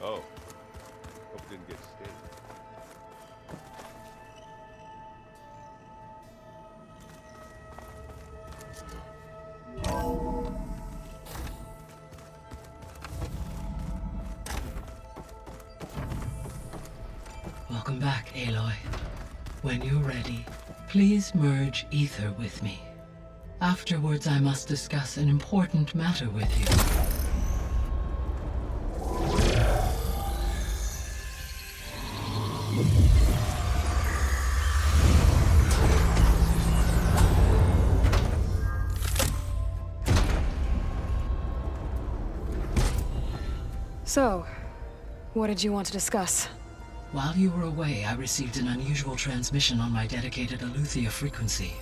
Oh, hope it didn't get stained. Welcome back, Aloy. When you're ready, please merge ether with me. Afterwards, I must discuss an important matter with you. So, what did you want to discuss? While you were away, I received an unusual transmission on my dedicated Aletheia frequency.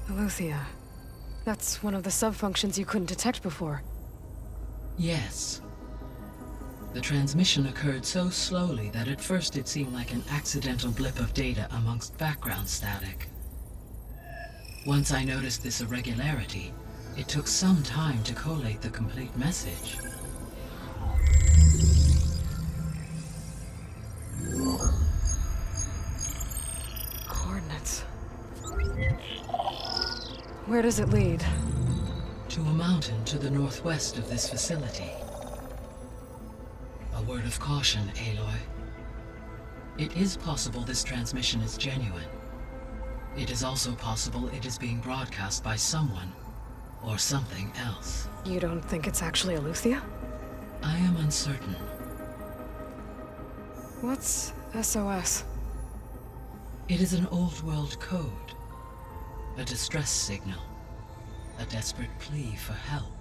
Aletheia. That's one of the sub-functions you couldn't detect before. Yes. The transmission occurred so slowly that at first it seemed like an accidental blip of data amongst background static. Once I noticed this irregularity, it took some time to collate the complete message. Coordinates. Where does it lead? To a mountain to the northwest of this facility. A word of caution, Aloy. It is possible this transmission is genuine. It is also possible it is being broadcast by someone or something else. You don't think it's actually Aletheia? I am uncertain. What's SOS? It is an old-world code. A distress signal. A desperate plea for help.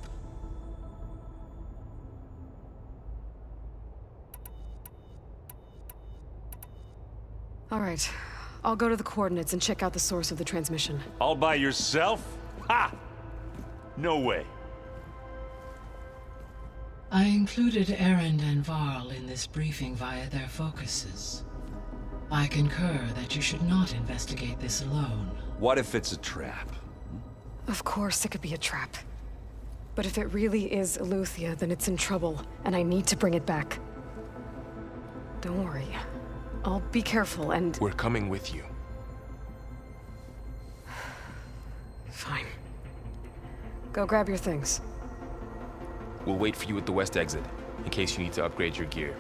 All right. I'll go to the coordinates and check out the source of the transmission. All by yourself? Ha! No way. I included Erend and Varl in this briefing via their focuses. I concur that you should not investigate this alone. What if it's a trap? Of course it could be a trap. But if it really is Aletheia, then it's in trouble, and I need to bring it back. Don't worry. I'll be careful and... We're coming with you. Fine. Go grab your things. We'll wait for you at the west exit, in case you need to upgrade your gear.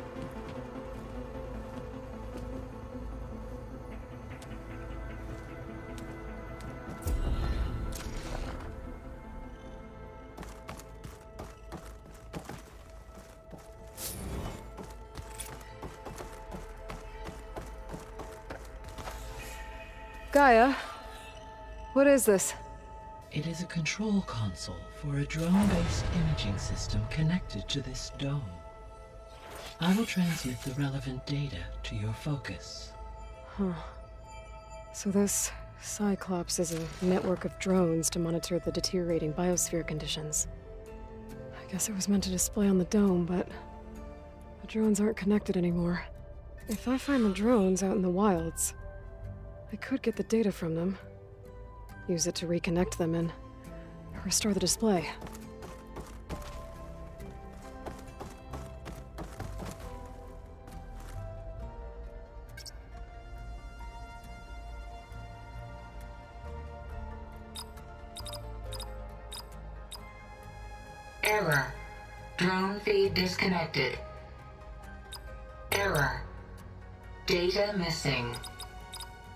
Gaia, what is this? It is a control console for a drone-based imaging system connected to this dome. I will transmit the relevant data to your focus. Huh. So this Cyclops is a network of drones to monitor the deteriorating biosphere conditions. I guess it was meant to display on the dome, but the drones aren't connected anymore. If I find the drones out in the wilds, I could get the data from them, use it to reconnect them, and restore the display. Error. Drone feed disconnected. Error. Data missing.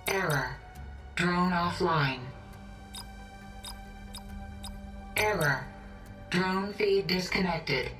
Error. Drone offline. Error. Drone feed disconnected.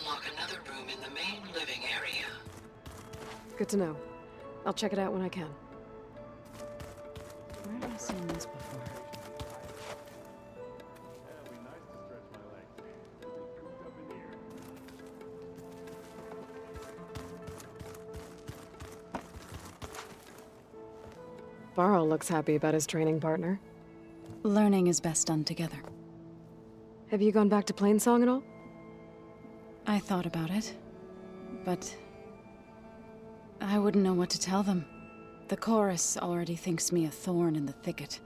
unlock another room in the main living area. Good to know. I'll check it out when I can. Where have I seen this before? It'd be nice to stretch my legs. Be cooped up in here. Varl looks happy about his training partner. Learning is best done together. Have you gone back to Plainsong at all? I thought about it, but I wouldn't know what to tell them. The chorus already thinks me a thorn in the thicket.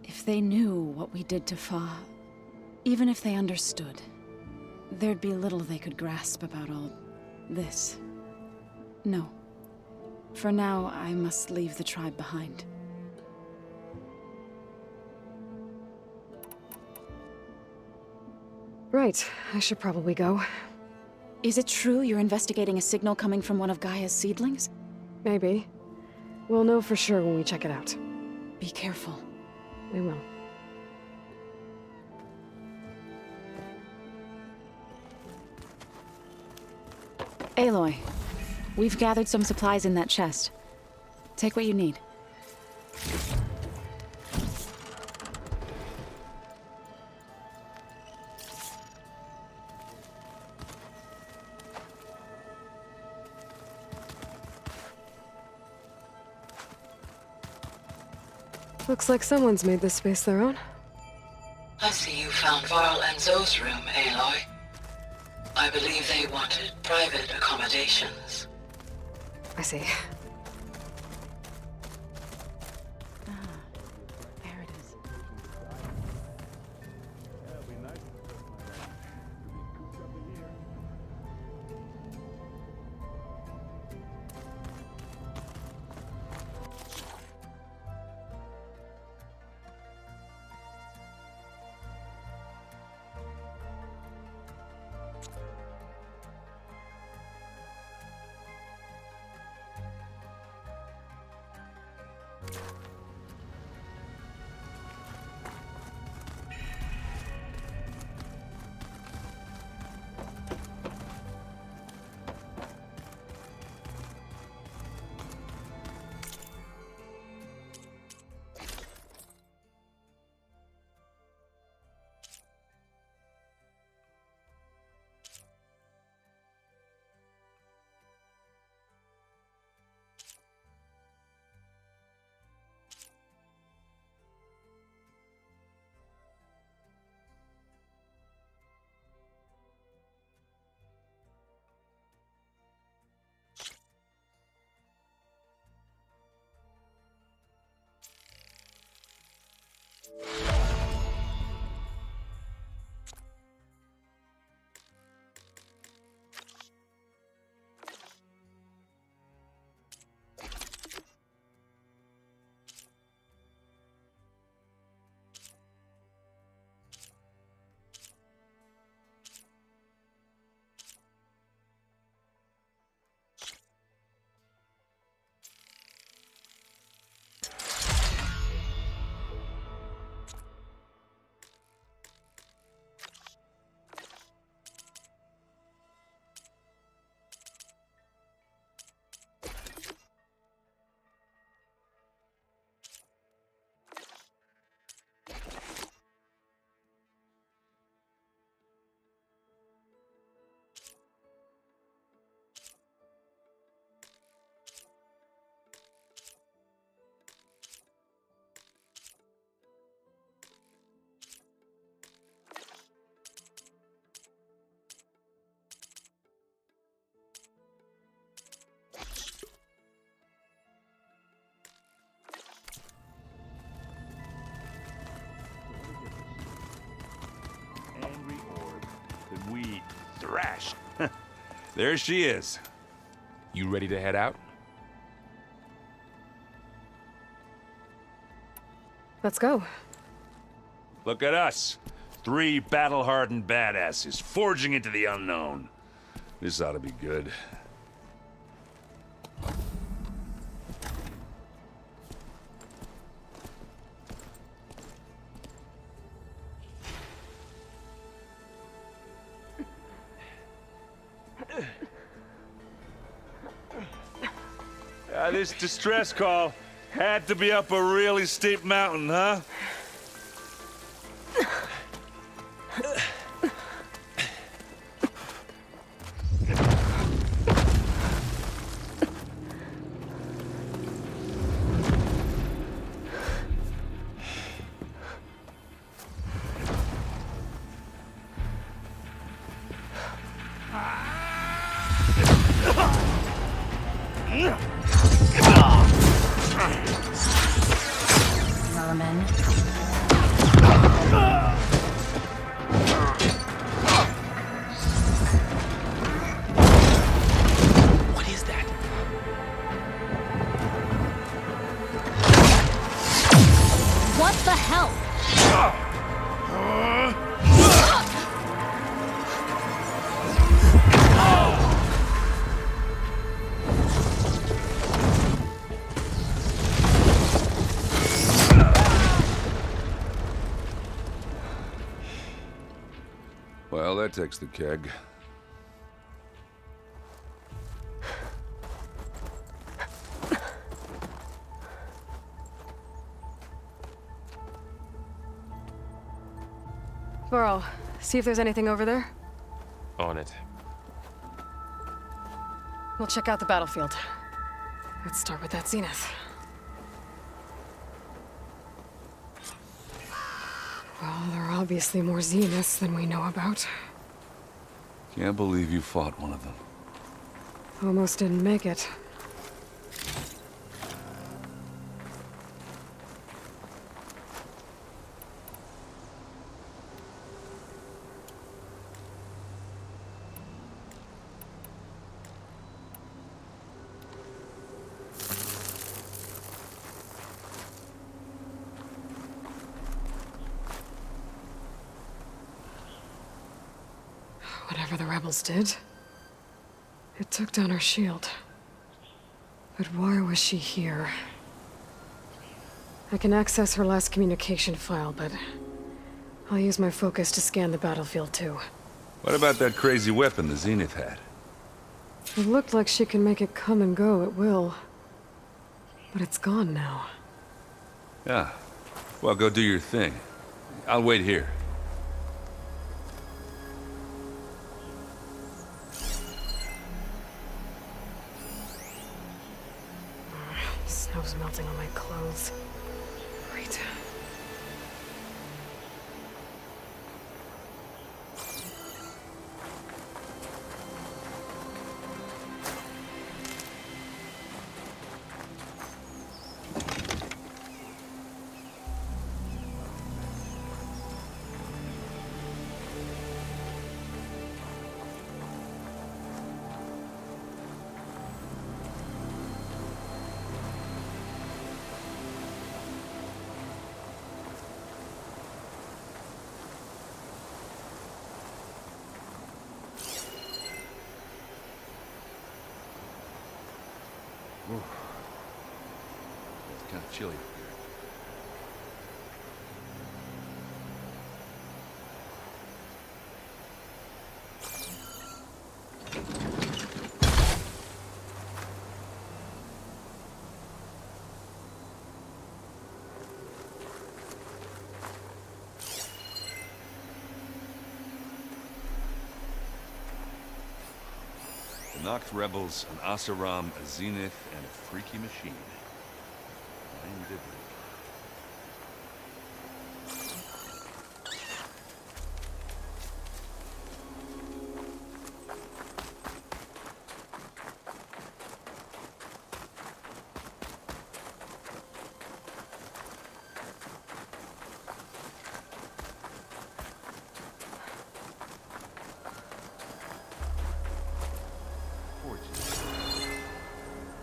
If they knew what we did to Fa, even if they understood, there'd be little they could grasp about all this. No. For now, I must leave the tribe behind. Right, I should probably go. Is it true you're investigating a signal coming from one of Gaia's seedlings? Maybe. We'll know for sure when we check it out. Be careful. We will. Aloy, we've gathered some supplies in that chest. Take what you need. Looks like someone's made this space their own. I see you found Varl and Zoe's room, Aloy. I believe they wanted private accommodations. I see. There it is. It'd be nice to stretch my legs. Be cooped up in here. We thrash. There she is. You ready to head out? Let's go. Look at us. 3 battle-hardened badasses forging into the unknown. This ought to be good. This distress call had to be up a really steep mountain, huh? Merman. What is that? What the hell? Well, that takes the keg. Burrow, see if there's anything over there. On it. We'll check out the battlefield. Let's start with that zenith. Well, there are obviously more zeniths than we know about. Can't believe you fought one of them. Almost didn't make it. Whatever the rebels did, it took down her shield. But why was she here? I can access her last communication file, but I'll use my focus to scan the battlefield too. What about that crazy weapon the Zenith had? It looked like she can make it come and go at will. But it's gone now. Yeah. Well, go do your thing. I'll wait here. Snow's melting on my clothes. Great. It's kind of chilly up here. The Noct rebels, an Asaram, a Zenith, and a freaky machine. Fine diddly.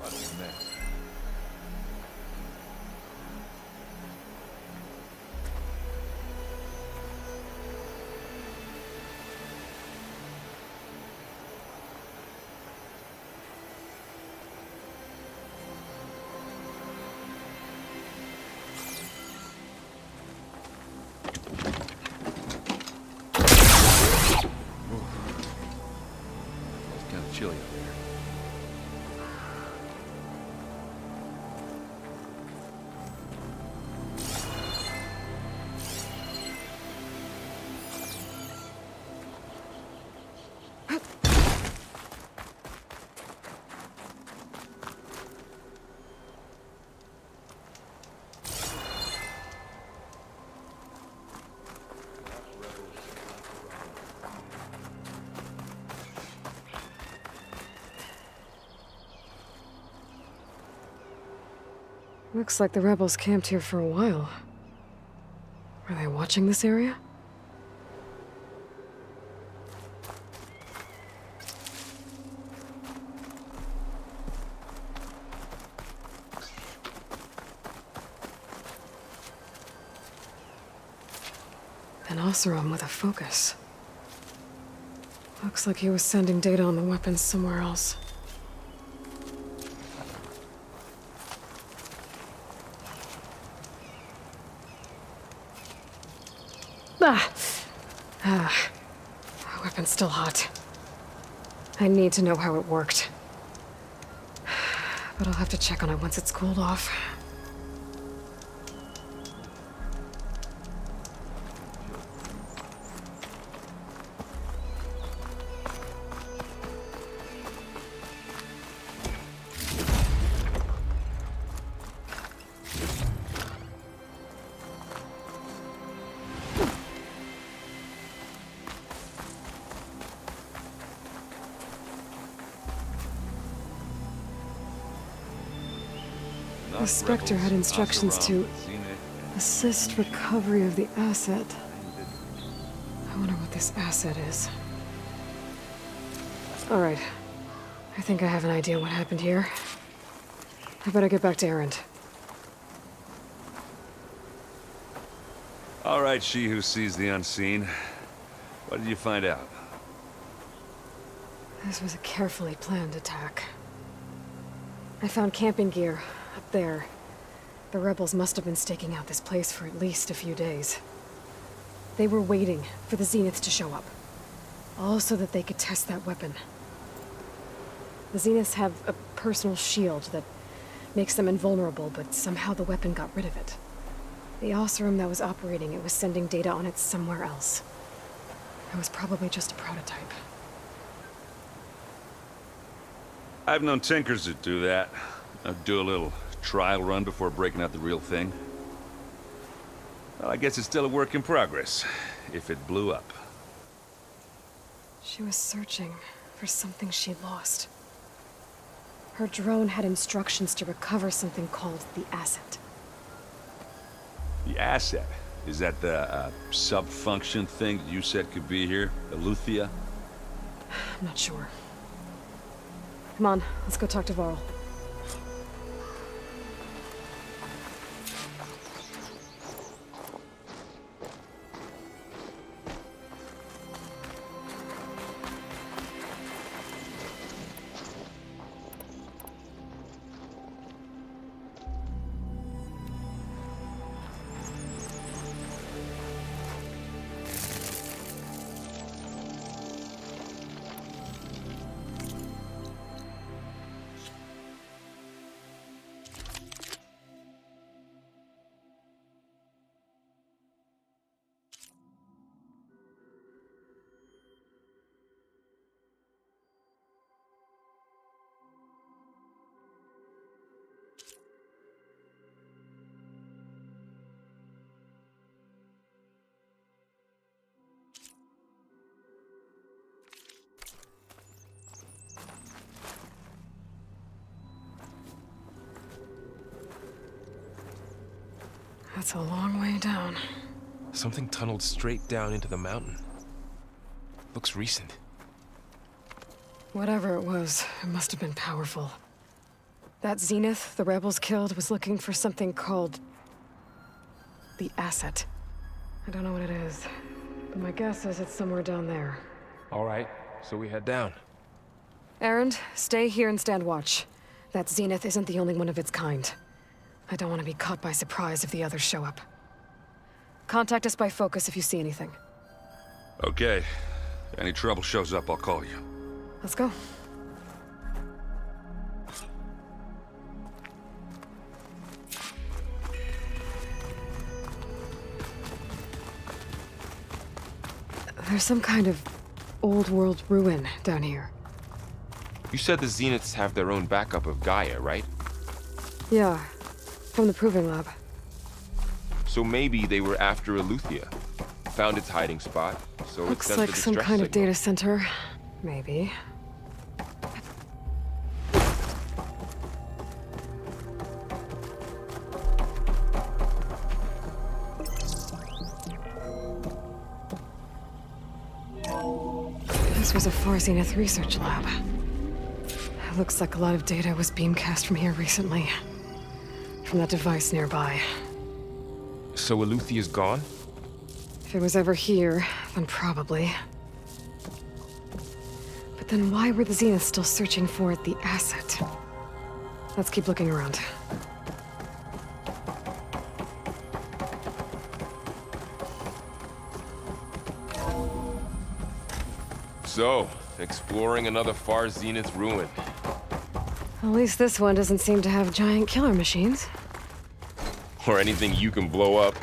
What a mess. It's kind of chilly up there. Looks like the rebels camped here for a while. Were they watching this area? An Oseram with a focus. Looks like he was sending data on the weapons somewhere else. My weapon's still hot. I need to know how it worked. But I'll have to check on it once it's cooled off. The Spectre had instructions to assist recovery of the asset. I wonder what this asset is. Alright. I think I have an idea what happened here. I better get back to Erend. All right, she who sees the unseen. What did you find out? This was a carefully planned attack. I found camping gear up there. The rebels must have been staking out this place for at least a few days. They were waiting for the Zeniths to show up. All so that they could test that weapon. The Zeniths have a personal shield that makes them invulnerable, but somehow the weapon got rid of it. The Oseram that was operating it was sending data on it somewhere else. It was probably just a prototype. I've known tinkers that do that. I'd do a little trial run before breaking out the real thing. Well, I guess it's still a work in progress, if it blew up. She was searching for something she lost. Her drone had instructions to recover something called the asset. The asset? Is that the sub-function thing that you said could be here? Eleuthia? I'm not sure. Come on, let's go talk to Varl. That's a long way down. Something tunneled straight down into the mountain. Looks recent. Whatever it was, it must have been powerful. That Zenith the rebels killed was looking for something called the asset. I don't know what it is, but my guess is it's somewhere down there. All right, so we head down. Erend, stay here and stand watch. That Zenith isn't the only one of its kind. I don't want to be caught by surprise if the others show up. Contact us by focus if you see anything. Okay. If any trouble shows up, I'll call you. Let's go. There's some kind of old-world ruin down here. You said the Zeniths have their own backup of Gaia, right? Yeah, from the Proving Lab. So maybe they were after Eleuthia. Found its hiding spot, so it Looks sent like the some distress kind of signal. data center. Maybe. This was a Far Zenith research lab. It looks like a lot of data was beamcast from here recently. From that device nearby. So Eluthia's gone? If it was ever here, then probably. But then why were the Zeniths still searching for the asset? Let's keep looking around. So, exploring another Far Zenith ruin. At least this one doesn't seem to have giant killer machines. Or anything you can blow up.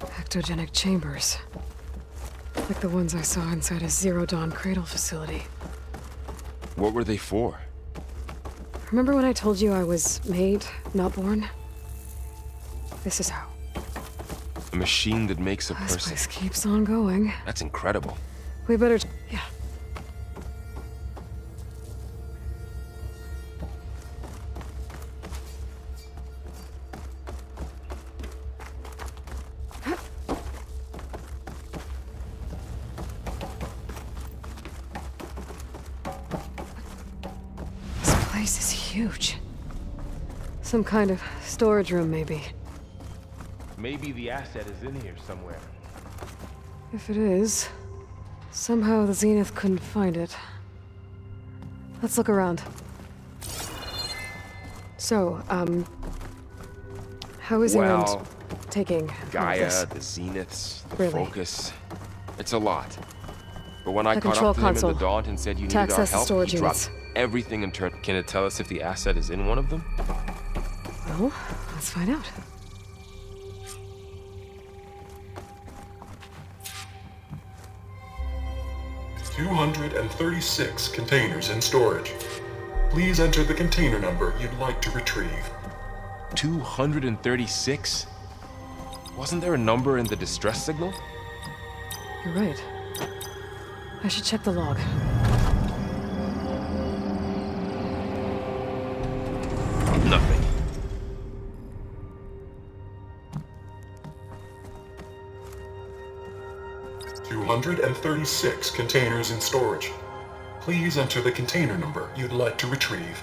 Ectogenic chambers. Like the ones I saw inside a Zero Dawn cradle facility. What were they for? Remember when I told you I was made, not born? This is how. A machine that makes a This person. place keeps on going. That's incredible. We better... Yeah. This place is huge. Some kind of storage room, maybe. Maybe the asset is in here somewhere. If it is, somehow the Zenith couldn't find it. Let's look around. So, how is England Well, taking Gaia, this? the Zeniths, the Really? Focus. It's a lot. But when I The caught control up to him in console. the Daunt and said you To needed our access the help, storage he dropped units. everything and turned. Can it tell us if the asset is in one of them? Well, let's find out. $236 containers in storage. Please enter the container number you'd like to retrieve. 236? Wasn't there a number in the distress signal? You're right. I should check the log. Nothing. $236 containers in storage. Please enter the container number you'd like to retrieve.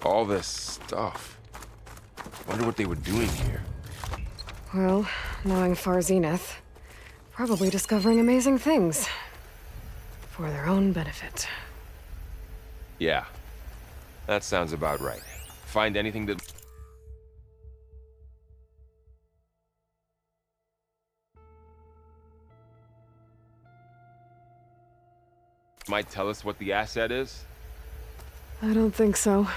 All this stuff. Wonder what they were doing here. Well, knowing Far Zenith, probably discovering amazing things. For their own benefit. Yeah, that sounds about right. Find anything that... might tell us what the asset is? I don't think so.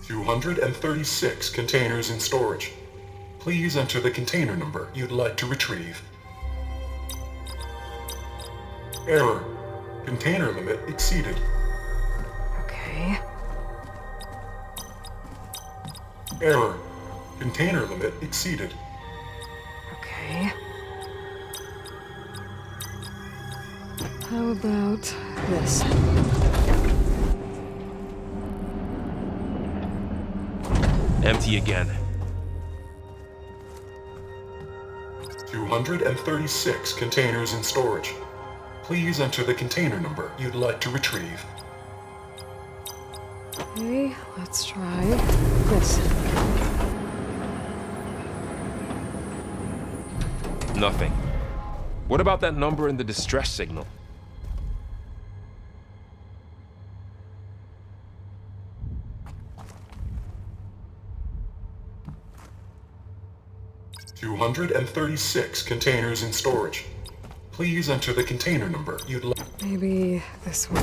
$236 containers in storage. Please enter the container number you'd like to retrieve. Error. Container limit exceeded. Okay. Error. Container limit exceeded. Okay. How about this? Empty again. 236 containers in storage. Please enter the container number you'd like to retrieve. Okay, let's try this. Nothing. What about that number in the distress signal? $236 containers in storage. Please enter the container number you'd like. Maybe this one.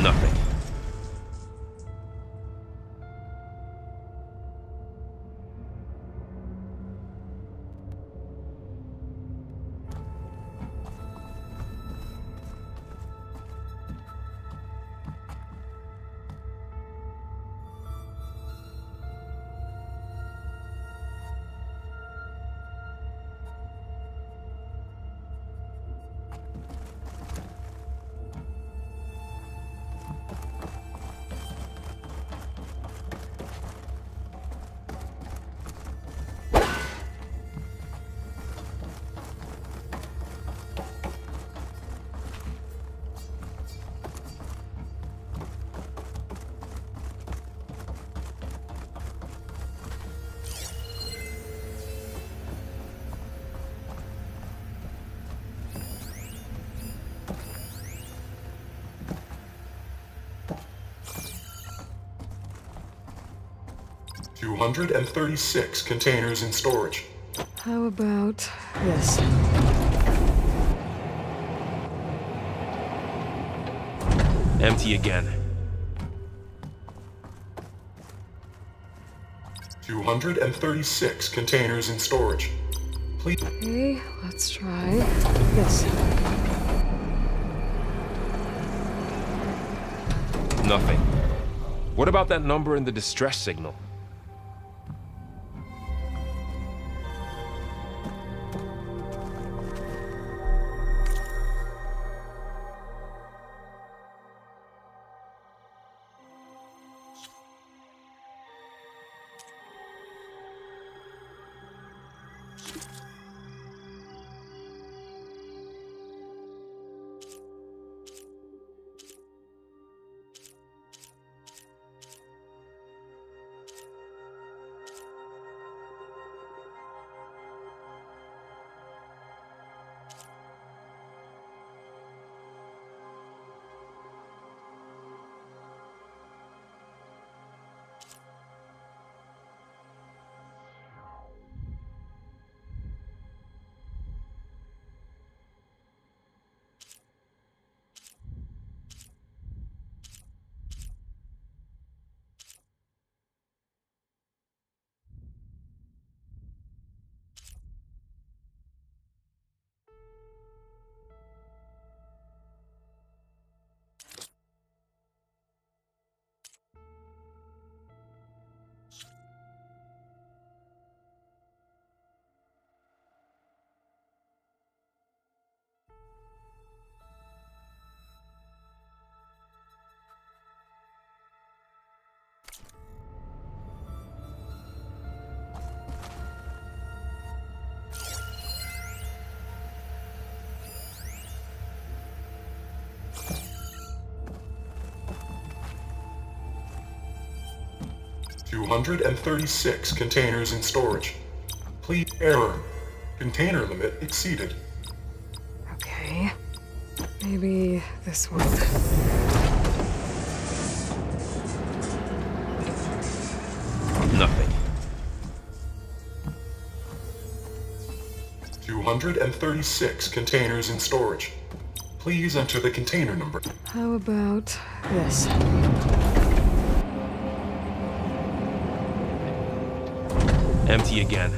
Nothing. $236 containers in storage. How about this? Empty again. 236 containers in storage. Please. Okay, let's try this. Nothing. What about that number in the distress signal? 236 containers in storage. Please error. Container limit exceeded. Okay. Maybe this one. Nothing. 236 containers in storage. Please enter the container number. How about this? Empty again.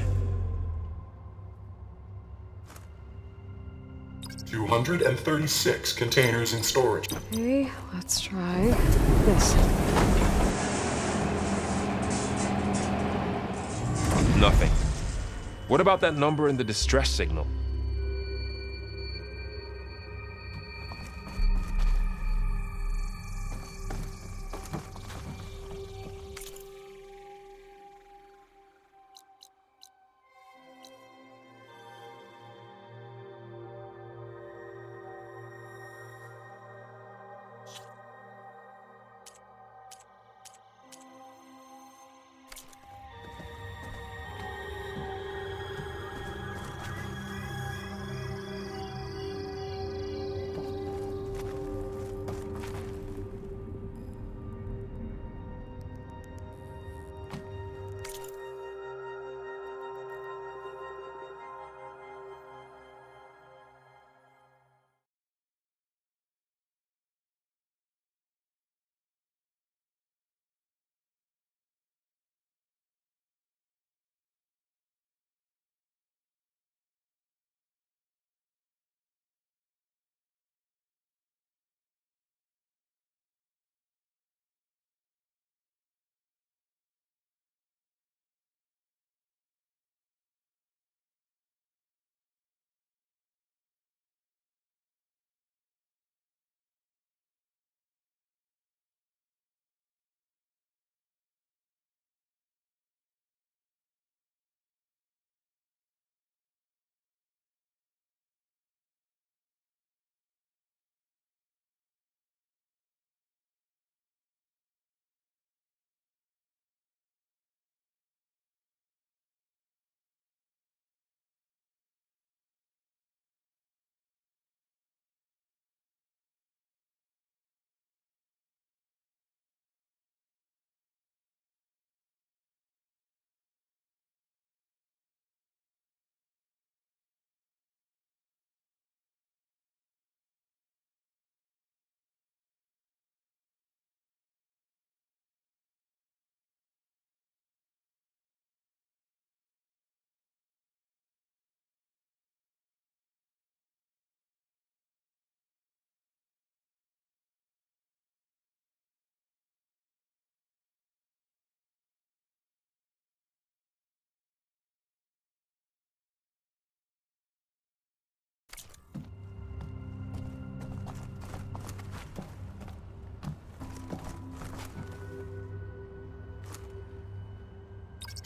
236 containers in storage. Okay, let's try this. Nothing. What about that number in the distress signal?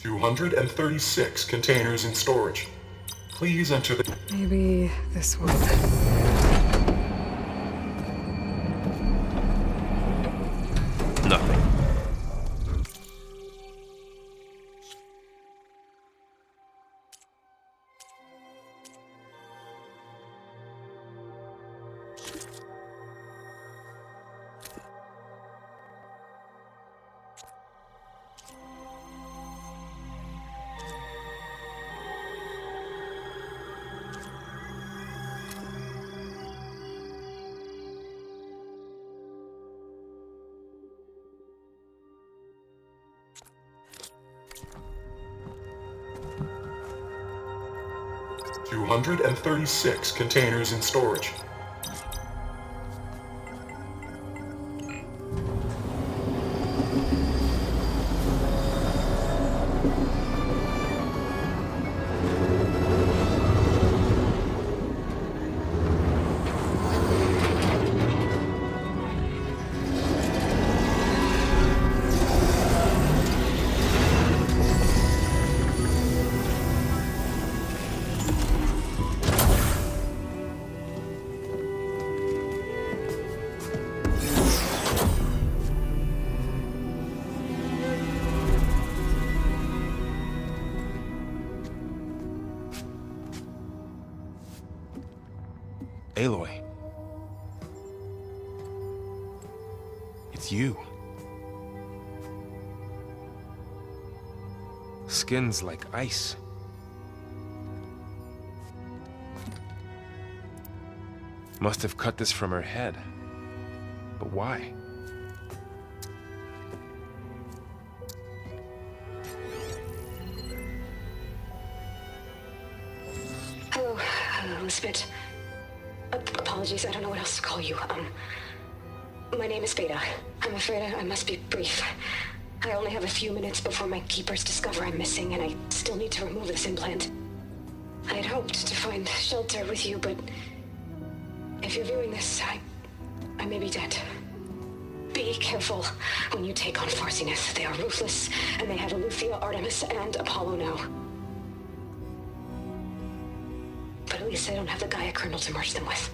$236 containers in storage. Please enter the... Maybe this one. Nothing. $236 containers in storage. Aloy. It's you. Skin's like ice. Must have cut this from her head. But why? Hello, Elizabeth. Apologies, I don't know what else to call you. My name is Beta. I'm afraid I must be brief. I only have a few minutes before my keepers discover I'm missing, and I still need to remove this implant. I had hoped to find shelter with you, but if you're viewing this, I may be dead. Be careful when you take on Farsiness. They are ruthless, and they have Eleuthia, Artemis, and Apollo now. But at least I don't have the Gaia kernel to merge them with.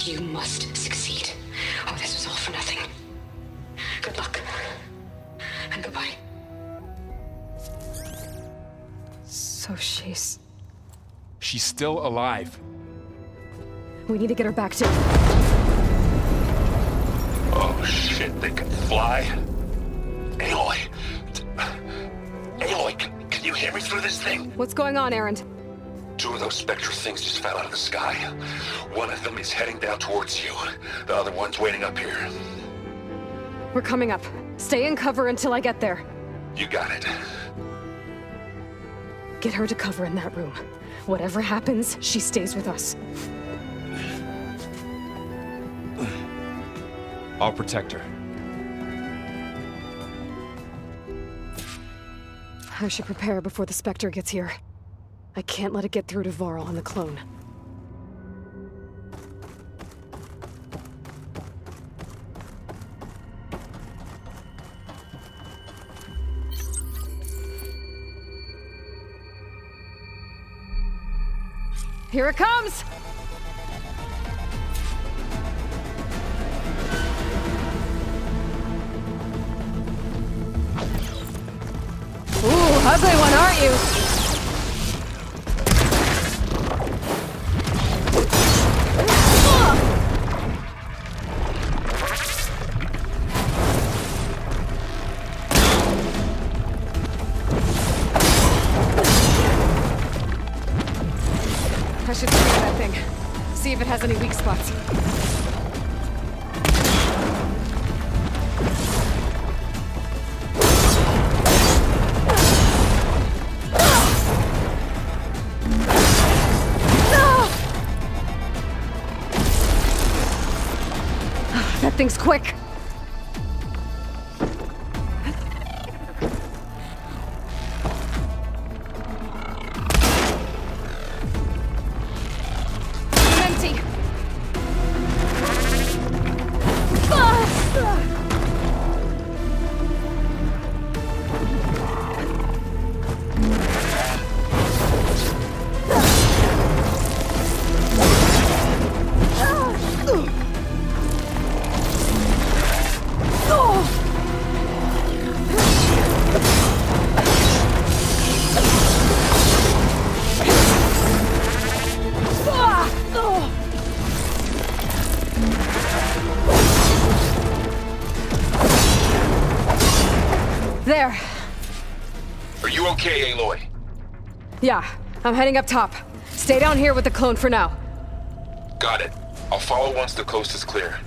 You must succeed, or this was all for nothing. Good luck. And goodbye. So she's still alive. We need to get her back to... Oh shit, they can fly? Aloy! Aloy, can you hear me through this thing? What's going on, Erend? 2 of those spectral things just fell out of the sky. One of them is heading down towards you. The other one's waiting up here. We're coming up. Stay in cover until I get there. You got it. Get her to cover in that room. Whatever happens, she stays with us. I'll protect her. I should prepare before the Spectre gets here. I can't let it get through to Varl and the clone. Here it comes! Ooh, ugly one, aren't you? I should scan that thing. See if it has any weak spots. That thing's quick. There. Are you okay, Aloy? Yeah, I'm heading up top. Stay down here with the clone for now. Got it. I'll follow once the coast is clear.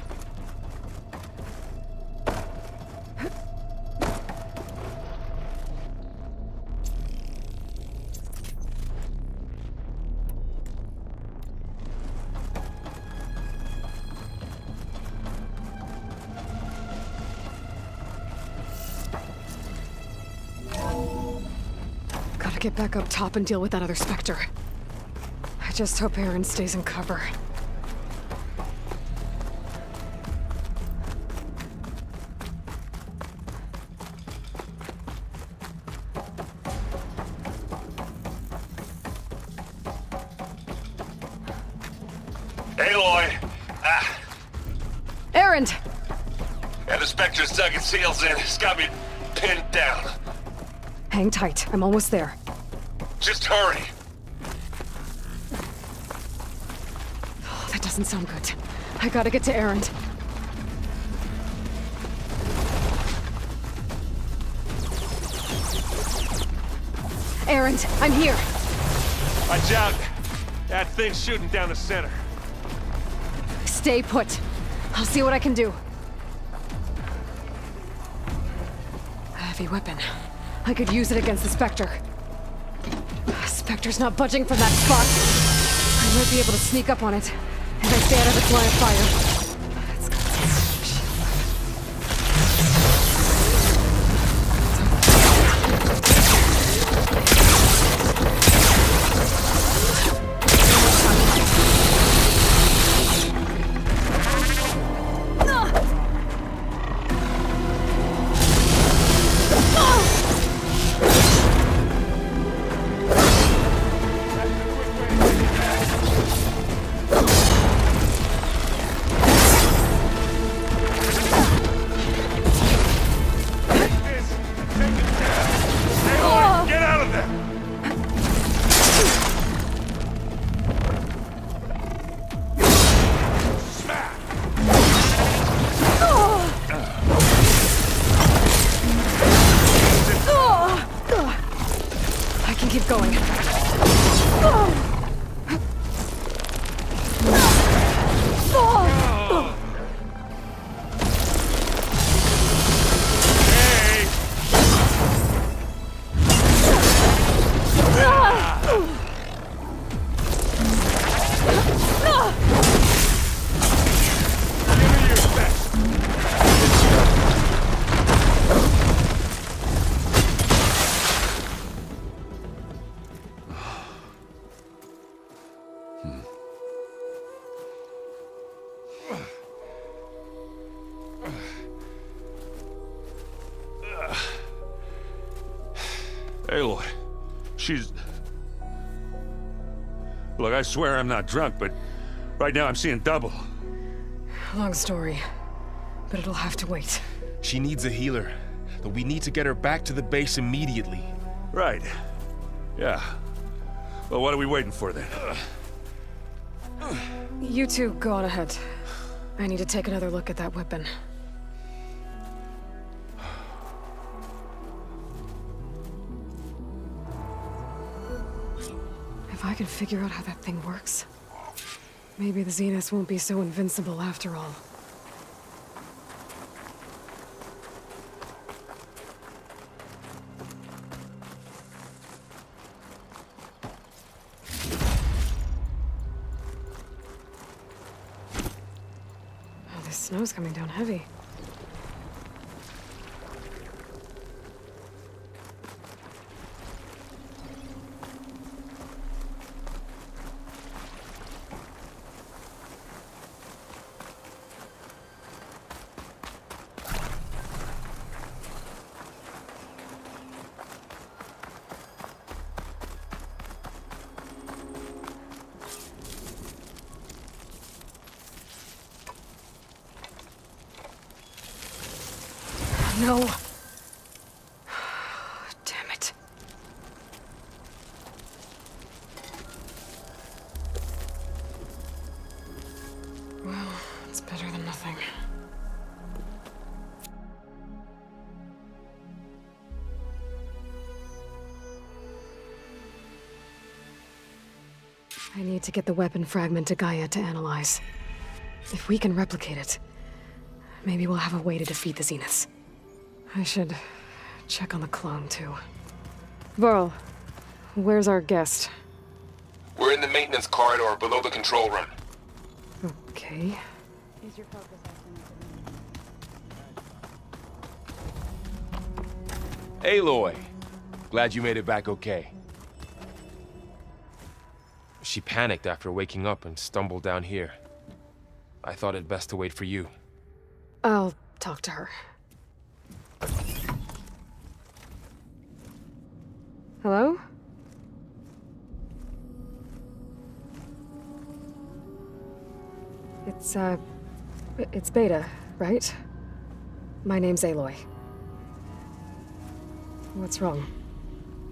Gotta get back up top and deal with that other Spectre. I just hope Erend stays in cover. Aloy! Erend! Yeah, the Spectre's dug its heels in. It's got me pinned down. Hang tight. I'm almost there. Just hurry. Oh, that doesn't sound good. I gotta get to Erend. Erend, I'm here. Watch out! That thing's shooting down the center. Stay put. I'll see what I can do. A heavy weapon. I could use it against the Spectre. Spectre's not budging from that spot. I might be able to sneak up on it if I stay out of its line of fire. It's got some shield weapon. Get out of there! I can keep going. Hey! Give me your best. Aloy, she's... Look, I swear I'm not drunk, but right now I'm seeing double. Long story, but it'll have to wait. She needs a healer, but we need to get her back to the base immediately. Right. Yeah. Well, what are we waiting for then? You two go on ahead. I need to take another look at that weapon. If I can figure out how that thing works, maybe the Zeniths won't be so invincible after all. Oh, this snow's coming down heavy. No. Damn it. Well, it's better than nothing. I need to get the weapon fragment to Gaia to analyze. If we can replicate it, maybe we'll have a way to defeat the Zeniths. I should check on the clone, too. Varl, where's our guest? We're in the maintenance corridor below the control room. Okay. Is your focus Aloy! Glad you made it back okay. She panicked after waking up and stumbled down here. I thought it best to wait for you. I'll talk to her. Hello? It's Beta, right? My name's Aloy. What's wrong?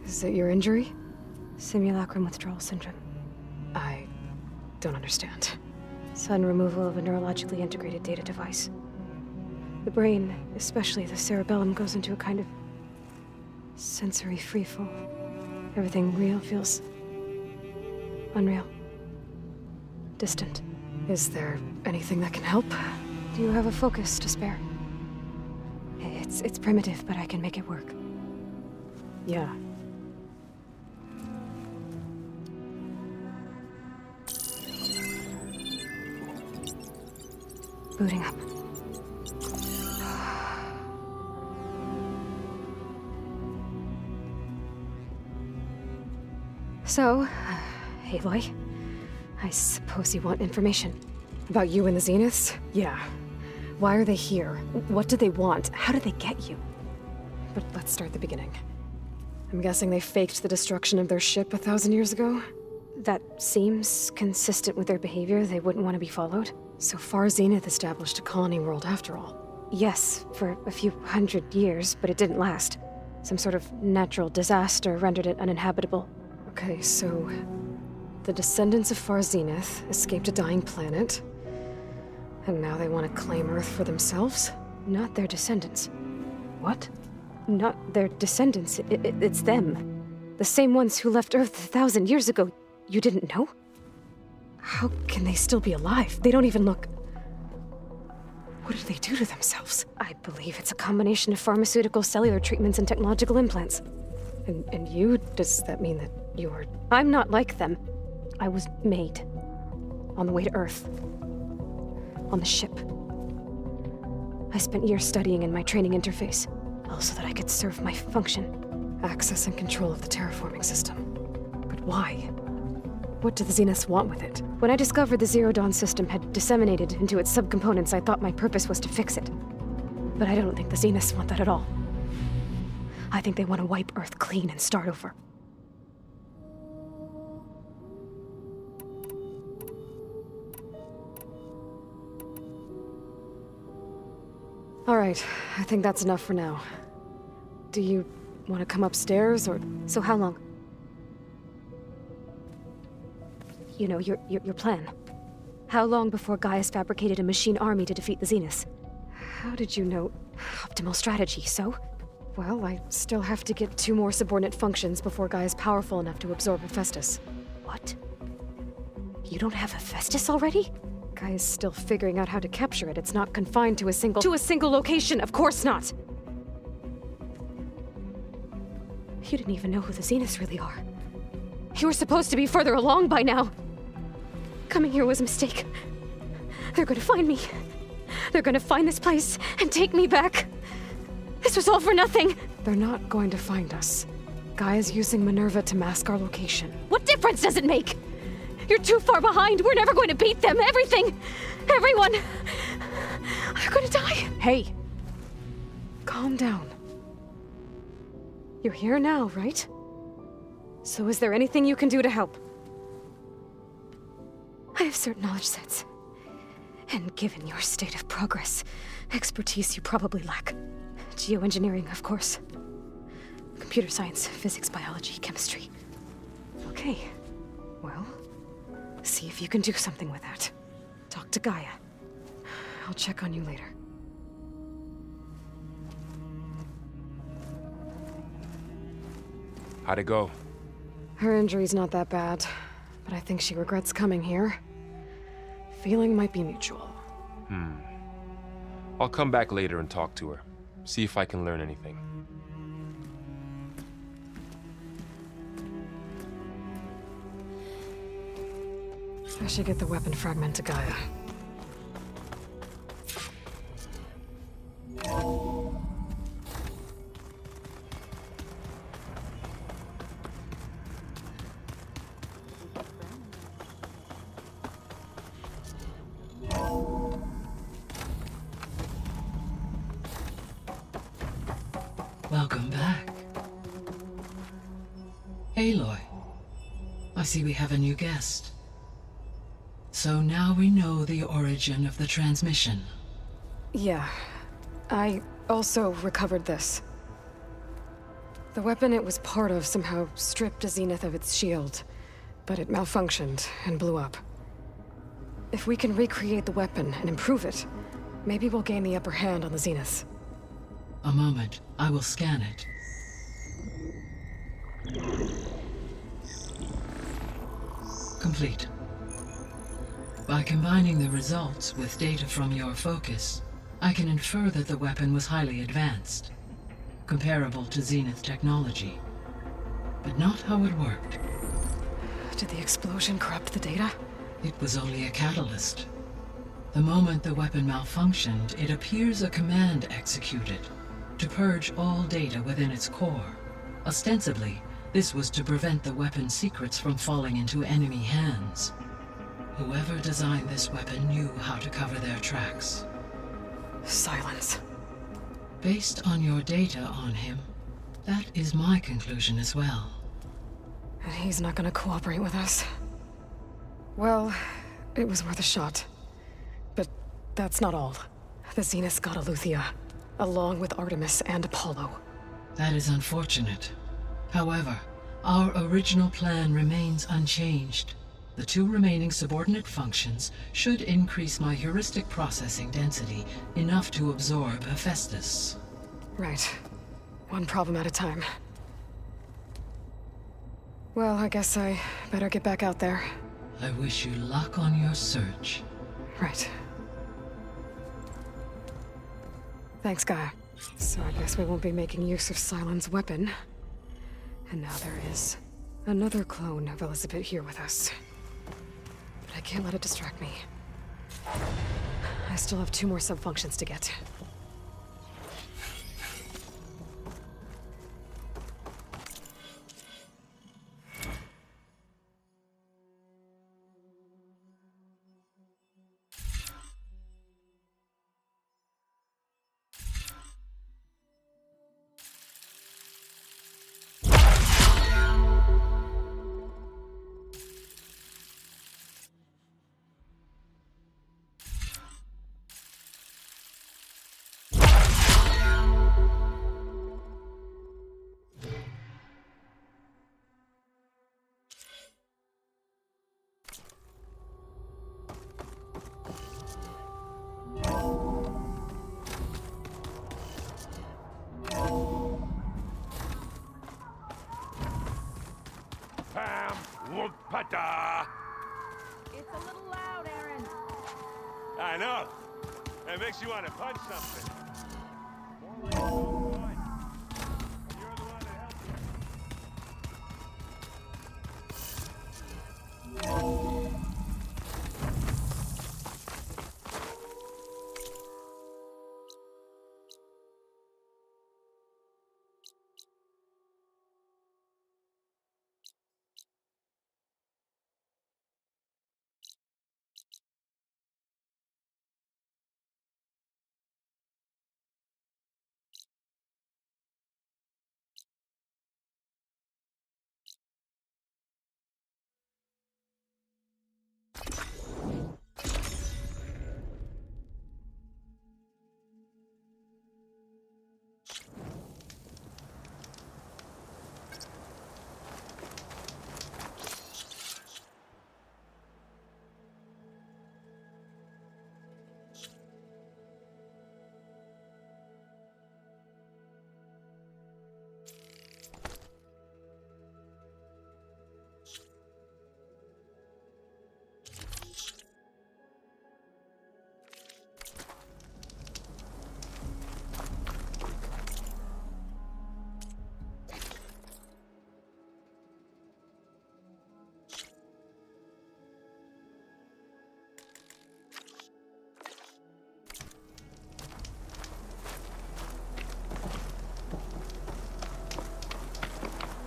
Is it your injury? Simulacrum withdrawal syndrome. I don't understand. Sudden removal of a neurologically integrated data device. The brain, especially the cerebellum, goes into a kind of sensory freefall. Everything real feels unreal. Distant. Is there anything that can help? Do you have a focus to spare? It's primitive, but I can make it work. Yeah. Booting up. So, Aloy, I suppose you want information. About you and the Zeniths? Yeah. Why are they here? What do they want? How did they get you? But let's start at the beginning. I'm guessing they faked the destruction of their ship 1,000 years ago? That seems consistent with their behavior. They wouldn't want to be followed. So far, Zenith established a colony world after all. Yes, for a few hundred years, but it didn't last. Some sort of natural disaster rendered it uninhabitable. Okay, so the descendants of Far Zenith escaped a dying planet, and now they want to claim Earth for themselves? Not their descendants. What? Not their descendants. It's them. The same ones who left Earth 1,000 years ago. You didn't know? How can they still be alive? They don't even look... What did they do to themselves? I believe it's a combination of pharmaceutical, cellular treatments, and technological implants. And you? Does that mean that you're... I'm not like them. I was made. On the way to Earth. On the ship. I spent years studying in my training interface, all so that I could serve my function. Access and control of the terraforming system. But why? What do the Zeniths want with it? When I discovered the Zero Dawn system had disseminated into its subcomponents, I thought my purpose was to fix it. But I don't think the Zeniths want that at all. I think they want to wipe Earth clean and start over. All right, I think that's enough for now. Do you want to come upstairs, or... So how long? You know, your plan. How long before Gaius fabricated a machine army to defeat the Zeniths? How did you know? Optimal strategy, so? Well, I still have to get 2 more subordinate functions before Gaia's powerful enough to absorb Hephaestus. What? You don't have Hephaestus already? Gaia's still figuring out how to capture it. It's not confined to a single... To a single location, of course not! You didn't even know who the Zeniths really are. You were supposed to be further along by now. Coming here was a mistake. They're gonna find me. They're gonna find this place and take me back. This was all for nothing. They're not going to find us. Gaia's using Minerva to mask our location. What difference does it make? You're too far behind. We're never going to beat them. Everything. Everyone. They're gonna die. Hey. Calm down. You're here now, right? So is there anything you can do to help? I have certain knowledge sets. And given your state of progress, expertise you probably lack. Geoengineering, of course. Computer science, physics, biology, chemistry. Okay. Well, see if you can do something with that. Talk to Gaia. I'll check on you later. How'd it go? Her injury's not that bad, but I think she regrets coming here. Feeling might be mutual. I'll come back later and talk to her. See if I can learn anything. I should get the weapon fragment to Gaia. Welcome back. Aloy, I see we have a new guest. So now we know the origin of the transmission. Yeah. I also recovered this. The weapon it was part of somehow stripped Zenith of its shield, but it malfunctioned and blew up. If we can recreate the weapon and improve it, maybe we'll gain the upper hand on the Zeniths. A moment. I will scan it. Complete. By combining the results with data from your focus, I can infer that the weapon was highly advanced, comparable to Zenith technology, but not how it worked. Did the explosion corrupt the data? It was only a catalyst. The moment the weapon malfunctioned, it appears a command executed to purge all data within its core. Ostensibly, this was to prevent the weapon's secrets from falling into enemy hands. Whoever designed this weapon knew how to cover their tracks. Silence. Based on your data on him, that is my conclusion as well. And he's not gonna cooperate with us. Well, it was worth a shot. But that's not all. The Zeniths got Aletheia, along with Artemis and Apollo. That is unfortunate. However, our original plan remains unchanged. The 2 remaining subordinate functions should increase my heuristic processing density enough to absorb Hephaestus. Right. One problem at a time. Well, I guess I better get back out there. I wish you luck on your search. Right. Thanks, Gaia. So I guess we won't be making use of Cylon's weapon. And now there is another clone of Elizabeth here with us. But I can't let it distract me. I still have 2 more subfunctions to get. Pam, whoop-pata. It's a little loud, Aaron. I know. It makes you want to punch something. You're the one that helped me.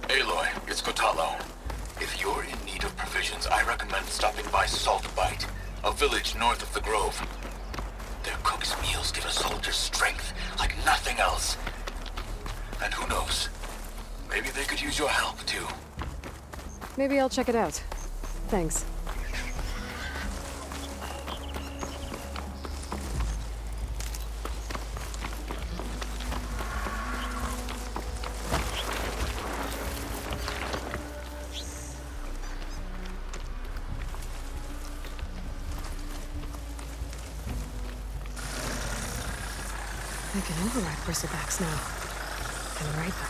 Aloy, it's Kotalo. If you're in need of provisions, I recommend stopping by Saltbite, a village north of the Grove. Their cook's meals give a soldier's strength like nothing else. And who knows, maybe they could use your help, too. Maybe I'll check it out. Thanks. I can override bristlebacks now. And ride them.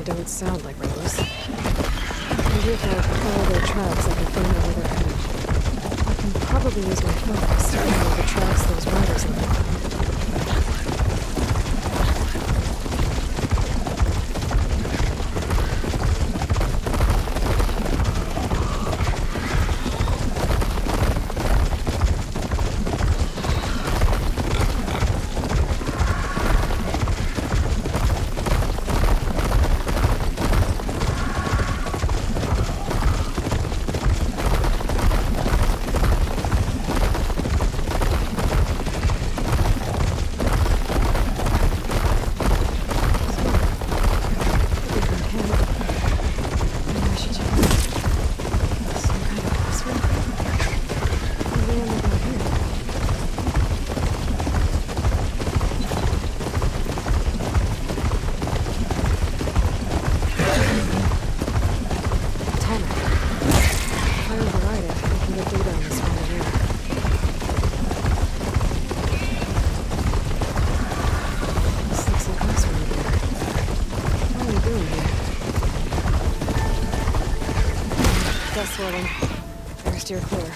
Don't sound like rebels. Maybe if I follow their tracks, I can find out where they're headed. I can probably use my focus to follow the tracks those riders left. Swirling. Better steer clear.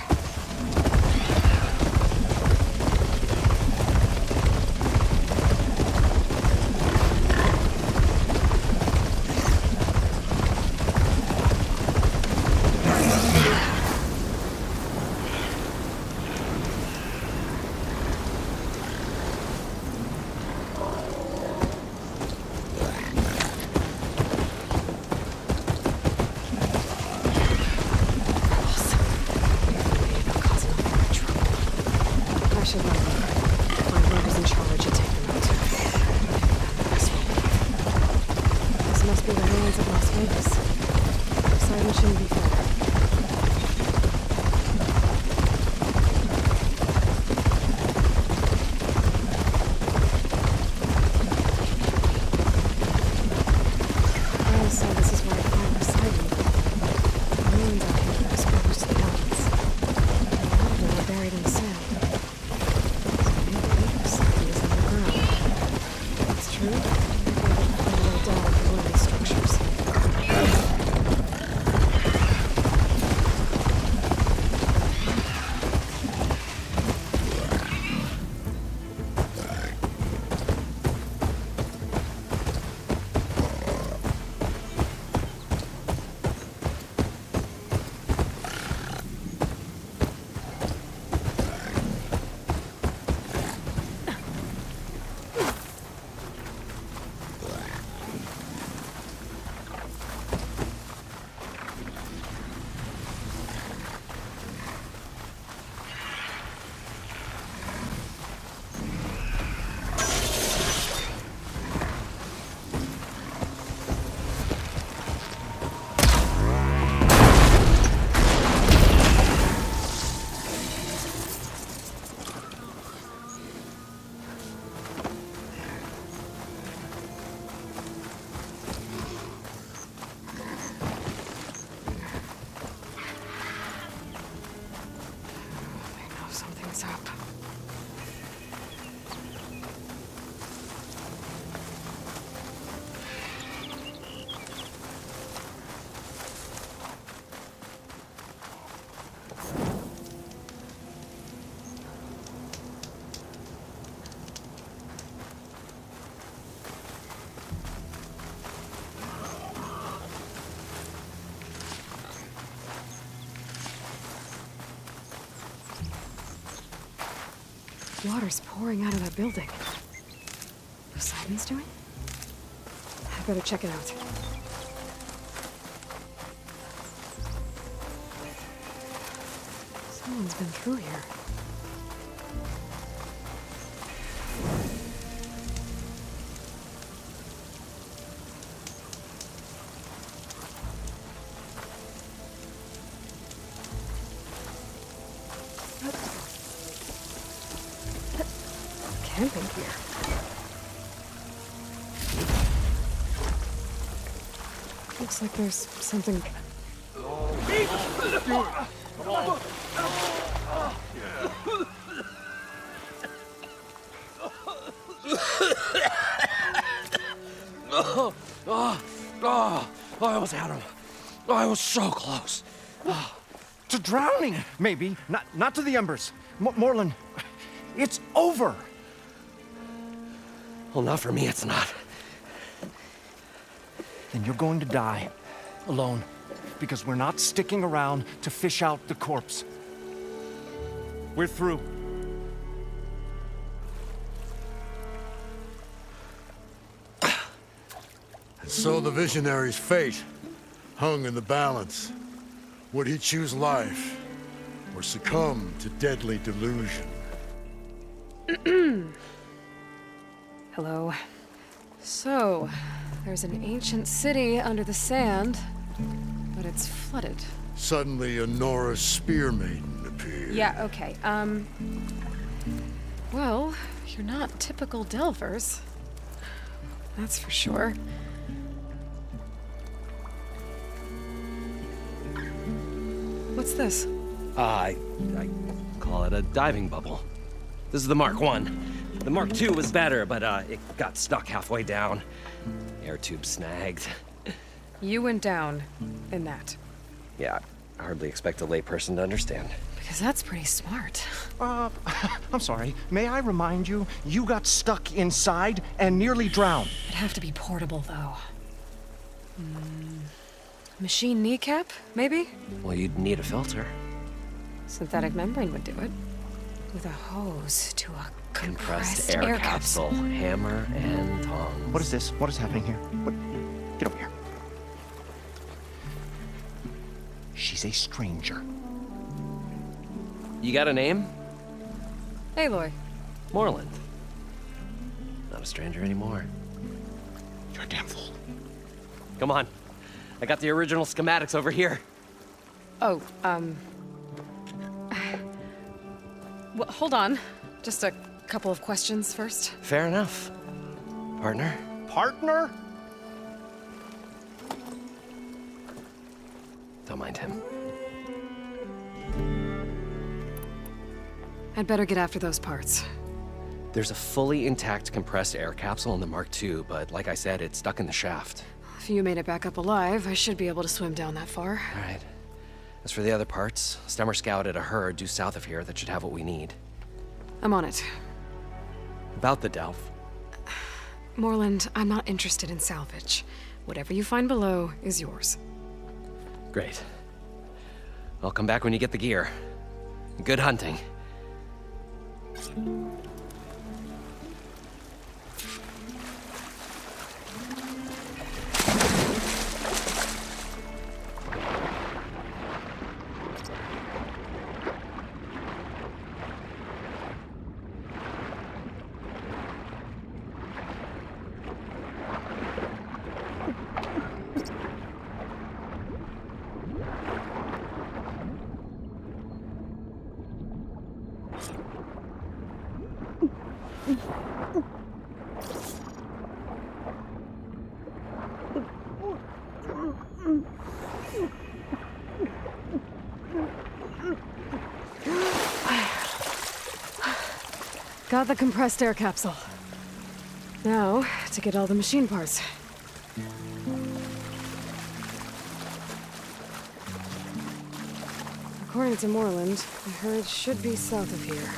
Water's pouring out of that building. What Simon's doing? I better check it out. Someone's been through here. Camping gear. Looks like there's something. I almost had him. I was so close. To drowning, maybe. Not to the embers. Moreland, it's over. Well, not for me, it's not. Then you're going to die. Alone. Because we're not sticking around to fish out the corpse. We're through. So the visionary's fate hung in the balance. Would he choose life or succumb to deadly delusion? Hello. So, there's an ancient city under the sand, but it's flooded. Suddenly, a Norse spear maiden appeared. Yeah, okay. Well, you're not typical Delvers. That's for sure. What's this? I call it a diving bubble. This is the Mark 1. The Mark 2 was better, but it got stuck halfway down. Air tube snagged. You went down in that. Yeah, I hardly expect a layperson to understand. Because that's pretty smart. I'm sorry. May I remind you, you got stuck inside and nearly drowned. It'd have to be portable, though. Machine kneecap, maybe? Well, you'd need a filter. Synthetic membrane would do it. With a hose to a compressed air capsule. Hammer and tongs. What is this? What is happening here? What? Get over here. She's a stranger. You got a name? Aloy. Moreland. Not a stranger anymore. You're a damn fool. Come on. I got the original schematics over here. Oh, well, hold on. Just a couple of questions first. Fair enough. Partner? Partner? Don't mind him. I'd better get after those parts. There's a fully intact compressed air capsule in the Mark II, but like I said, it's stuck in the shaft. If you made it back up alive, I should be able to swim down that far. All right. As for the other parts, Stemmer scouted a herd due south of here that should have what we need. I'm on it. About the Delph. Moreland, I'm not interested in salvage. Whatever you find below is yours. Great. I'll come back when you get the gear. Good hunting. Got the compressed air capsule. Now, to get all the machine parts. According to Moreland, the herd should be south of here.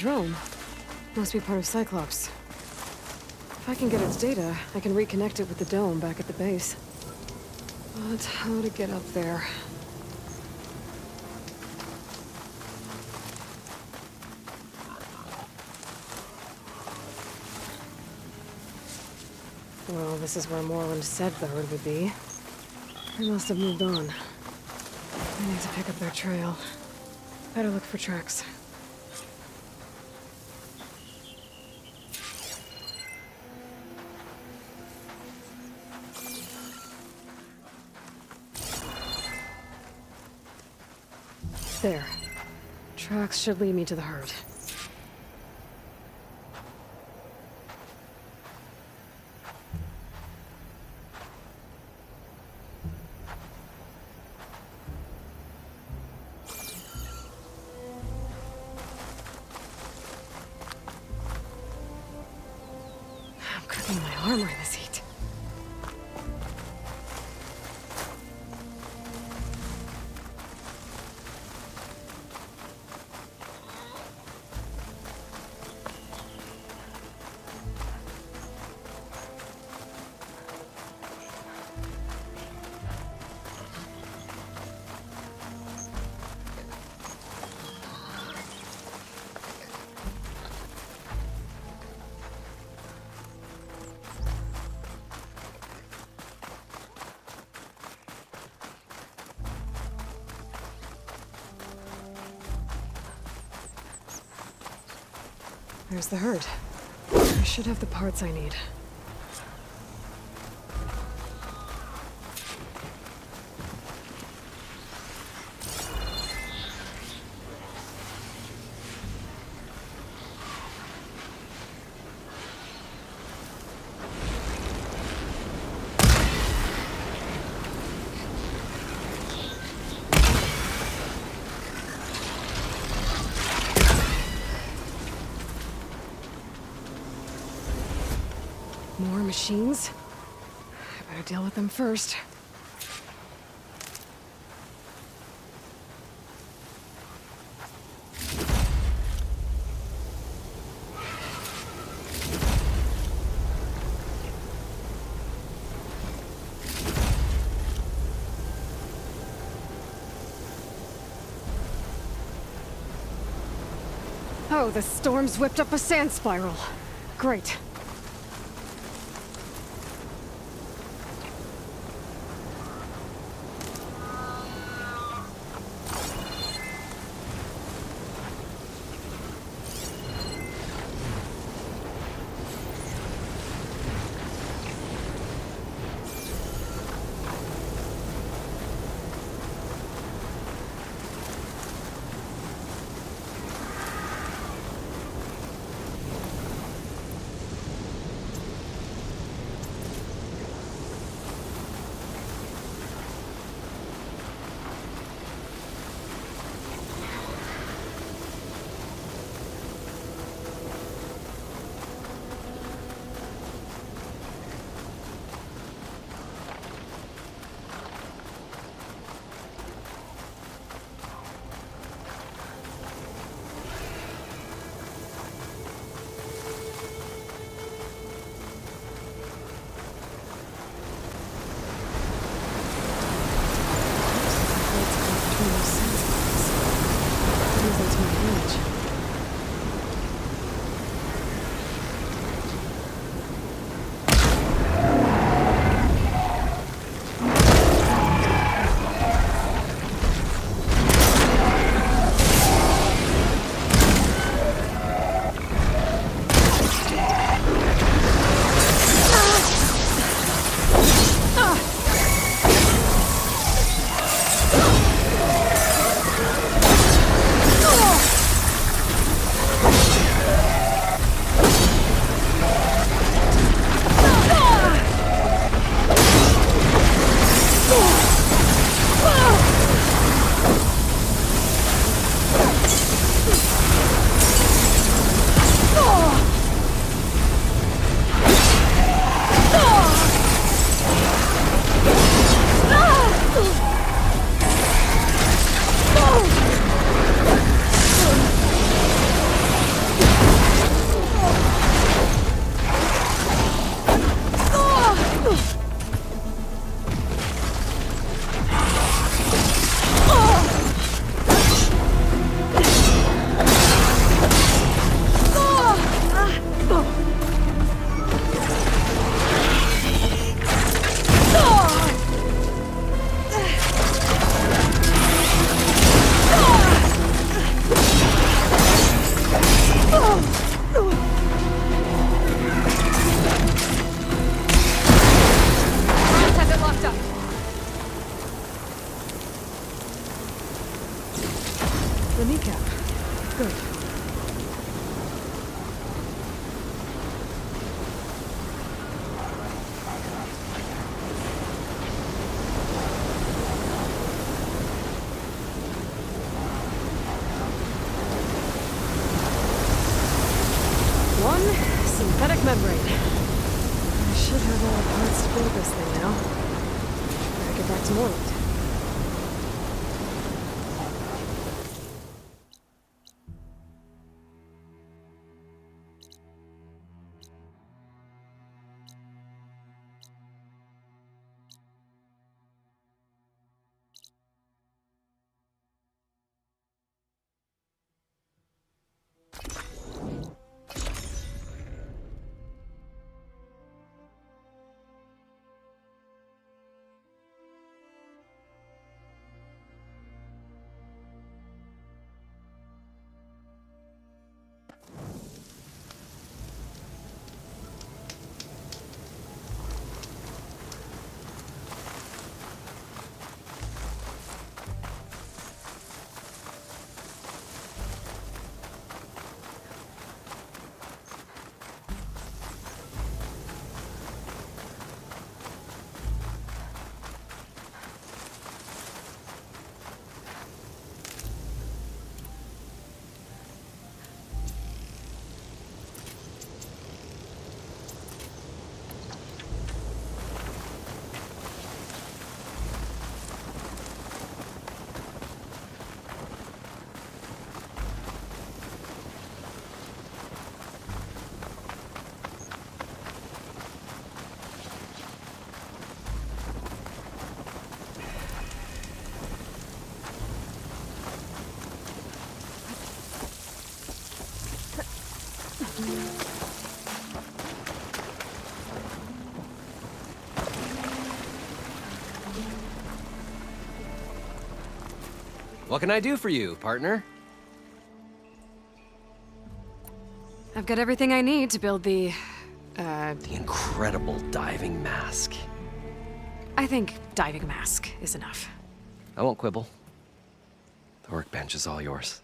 drone. Must be part of Cyclops. If I can get its data, I can reconnect it with the dome back at the base. But how to get up there? Well, this is where Moreland said the herd would be. They must have moved on. I need to pick up their trail. Better look for tracks. There. Tracks should lead me to the herd. I'm cooking my armor in this heat. There's the herd. I should have the parts I need. More machines? I better deal with them first. Oh, the storm's whipped up a sand spiral. Great. The kneecap. Good. One synthetic membrane. I should have all the parts to build this thing now. Gotta get back to Moreland. What can I do for you, partner? I've got everything I need to build the incredible diving mask. I think diving mask is enough. I won't quibble. The workbench is all yours.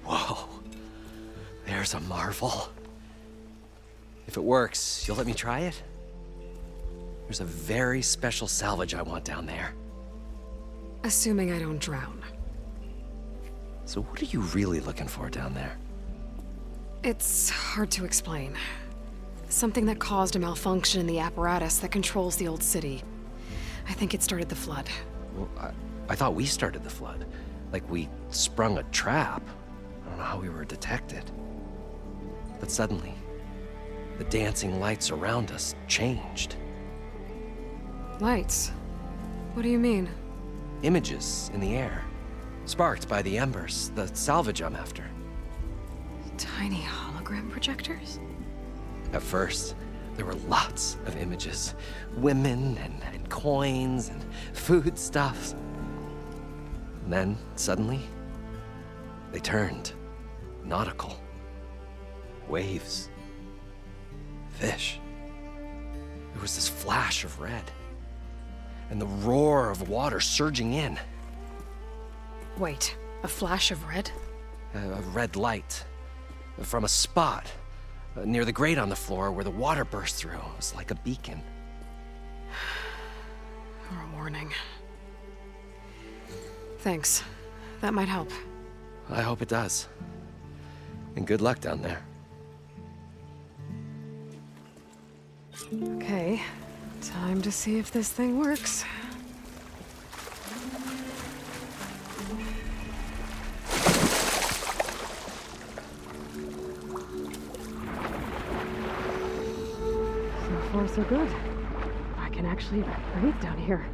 Whoa. There's a marvel. If it works, you'll let me try it? There's a very special salvage I want down there. Assuming I don't drown. So what are you really looking for down there? It's hard to explain. Something that caused a malfunction in the apparatus that controls the old city. I think it started the flood. Well, I thought we started the flood. Like we sprung a trap. I don't know how we were detected. But suddenly, the dancing lights around us changed. Lights? What do you mean? Images in the air, sparked by the embers, the salvage I'm after. Tiny hologram projectors? At first, there were lots of images. Women and coins and foodstuffs. And then, suddenly, they turned nautical. Waves. Fish. There was this flash of red. And the roar of water surging in. Wait, a flash of red? A red light. From a spot near the grate on the floor where the water burst through. It was like a beacon. Or a warning. Thanks. That might help. I hope it does. And good luck down there. Okay, time to see if this thing works. So far, so good. I can actually breathe down here.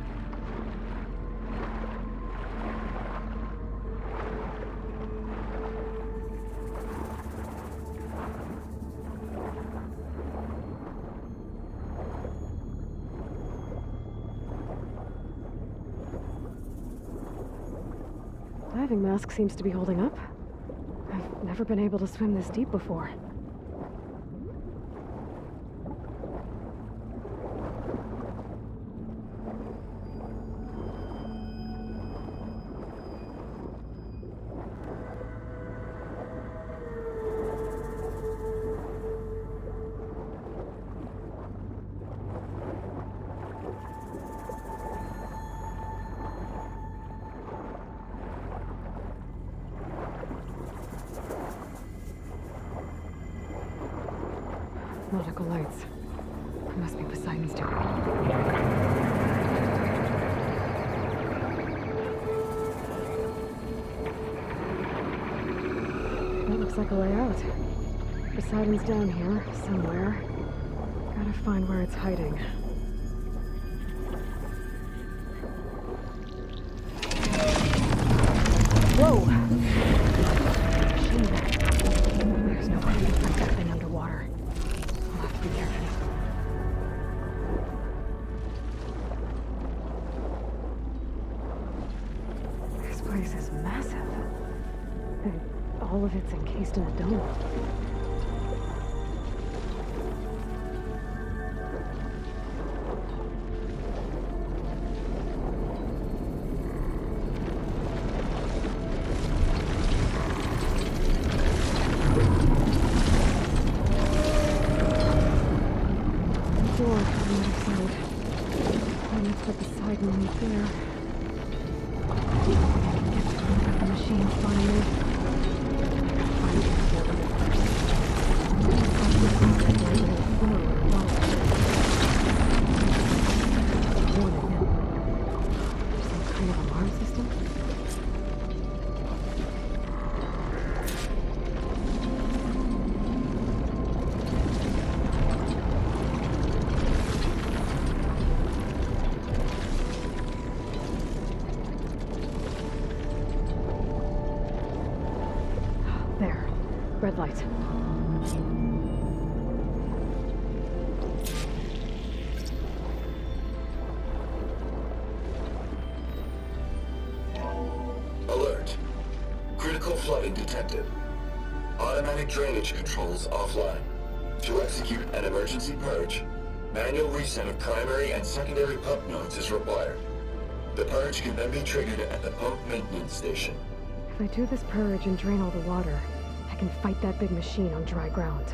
diving mask seems to be holding up. I've never been able to swim this deep before. Nautical lights. It must be Poseidon's doing. That looks like a way out. Poseidon's down here, somewhere. Gotta find where it's hiding. Whoa! Machine. There's no way to fight that thing underwater. I'll have to be careful. This place is massive. And all of it's encased in a dome. Red light. Alert. Critical flooding detected. Automatic drainage controls offline. To execute an emergency purge, manual reset of primary and secondary pump nodes is required. The purge can then be triggered at the pump maintenance station. If I do this purge and drain all the water, I can fight that big machine on dry ground.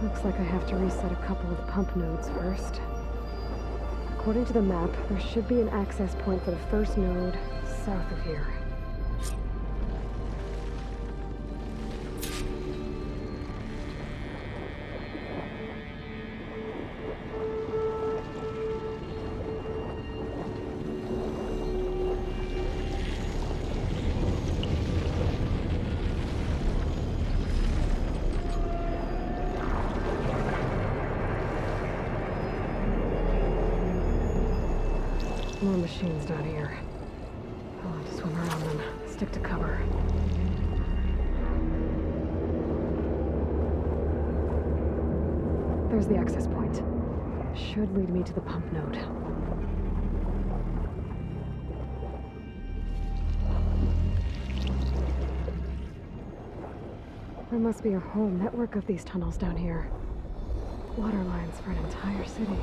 Looks like I have to reset a couple of pump nodes first. According to the map, there should be an access point for the first node south of here. More machines down here. I'll have to swim around them, stick to cover. There's the access point. Should lead me to the pump node. There must be a whole network of these tunnels down here. Water lines for an entire city.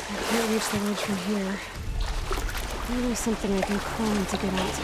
I can't reach the ledge from here. Maybe there's something I can climb to get out.